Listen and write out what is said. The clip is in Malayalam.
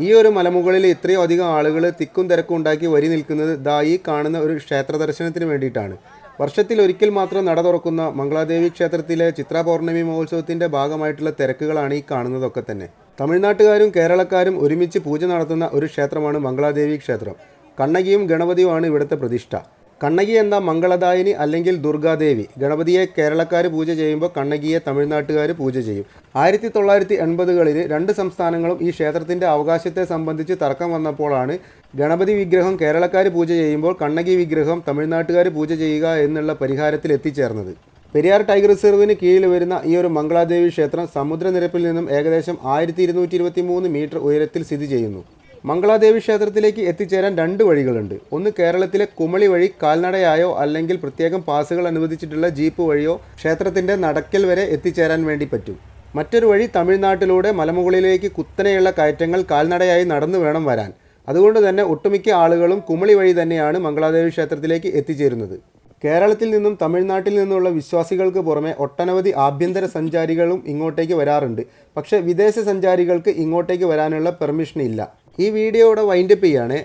ഈ ഒരു മലമുകളിൽ ഇത്രയും അധികം ആളുകൾ തിക്കും തിരക്കും ഉണ്ടാക്കി വരി നിൽക്കുന്നത് ദാ ഈ കാണുന്ന ഒരു ക്ഷേത്ര ദർശനത്തിന് വേണ്ടിയിട്ടാണ്. വർഷത്തിൽ ഒരിക്കൽ മാത്രം നട തുറക്കുന്ന മംഗളാദേവി ക്ഷേത്രത്തിലെ ചിത്ര പൗർണമി മഹോത്സവത്തിൻ്റെ ഭാഗമായിട്ടുള്ള തിരക്കുകളാണ് ഈ കാണുന്നതൊക്കെ തന്നെ. തമിഴ്നാട്ടുകാരും കേരളക്കാരും ഒരുമിച്ച് പൂജ നടത്തുന്ന ഒരു ക്ഷേത്രമാണ് മംഗളാദേവി ക്ഷേത്രം. കണ്ണകിയും ഗണപതിയുമാണ് ഇവിടുത്തെ പ്രതിഷ്ഠ. കണ്ണകി എന്ന മംഗളദായിനി അല്ലെങ്കിൽ ദുർഗാദേവി. ഗണപതിയെ കേരളക്കാർ പൂജ ചെയ്യുമ്പോൾ കണ്ണകിയെ തമിഴ്നാട്ടുകാർ പൂജ ചെയ്യും. 1980കളിൽ രണ്ട് സംസ്ഥാനങ്ങളും ഈ ക്ഷേത്രത്തിൻ്റെ അവകാശത്തെ സംബന്ധിച്ച് തർക്കം വന്നപ്പോഴാണ് ഗണപതി വിഗ്രഹം കേരളക്കാർ പൂജ ചെയ്യുമ്പോൾ കണ്ണകി വിഗ്രഹം തമിഴ്നാട്ടുകാർ പൂജ ചെയ്യുക എന്നുള്ള പരിഹാരത്തിൽ എത്തിച്ചേർന്നത്. പെരിയാർ ടൈഗർ റിസർവിന് കീഴിൽ വരുന്ന ഈ ഒരു മംഗളാദേവി ക്ഷേത്രം സമുദ്രനിരപ്പിൽ നിന്നും ഏകദേശം 1223 മീറ്റർ ഉയരത്തിൽ സ്ഥിതി ചെയ്യുന്നു. മംഗളാദേവി ക്ഷേത്രത്തിലേക്ക് എത്തിച്ചേരാൻ രണ്ട് വഴികളുണ്ട്. ഒന്ന് കേരളത്തിലെ കുമളി വഴി കാൽനടയായോ അല്ലെങ്കിൽ പ്രത്യേകം പാസുകൾ അനുവദിച്ചിട്ടുള്ള ജീപ്പ് വഴിയോ ക്ഷേത്രത്തിൻ്റെ നടക്കൽ വരെ എത്തിച്ചേരാൻ വേണ്ടി പറ്റും. മറ്റൊരു വഴി തമിഴ്നാട്ടിലൂടെ മലമുകളിലേക്ക് കുത്തനെയുള്ള കയറ്റങ്ങൾ കാൽനടയായി നടന്നു വേണം വരാൻ. അതുകൊണ്ട് തന്നെ ഒട്ടുമിക്ക ആളുകളും കുമളി വഴി തന്നെയാണ് മംഗളാദേവി ക്ഷേത്രത്തിലേക്ക് എത്തിച്ചേരുന്നത്. കേരളത്തിൽ നിന്നും തമിഴ്നാട്ടിൽ നിന്നുള്ള വിശ്വാസികൾക്ക് പുറമെ ഒട്ടനവധി ആഭ്യന്തര സഞ്ചാരികളും ഇങ്ങോട്ടേക്ക് വരാറുണ്ട്. പക്ഷേ വിദേശ സഞ്ചാരികൾക്ക് ഇങ്ങോട്ടേക്ക് വരാനുള്ള പെർമിഷൻ ഇല്ല. ഈ വീഡിയോയുടെ വൈൻഡപ്പ് ചെയ്യാണ്.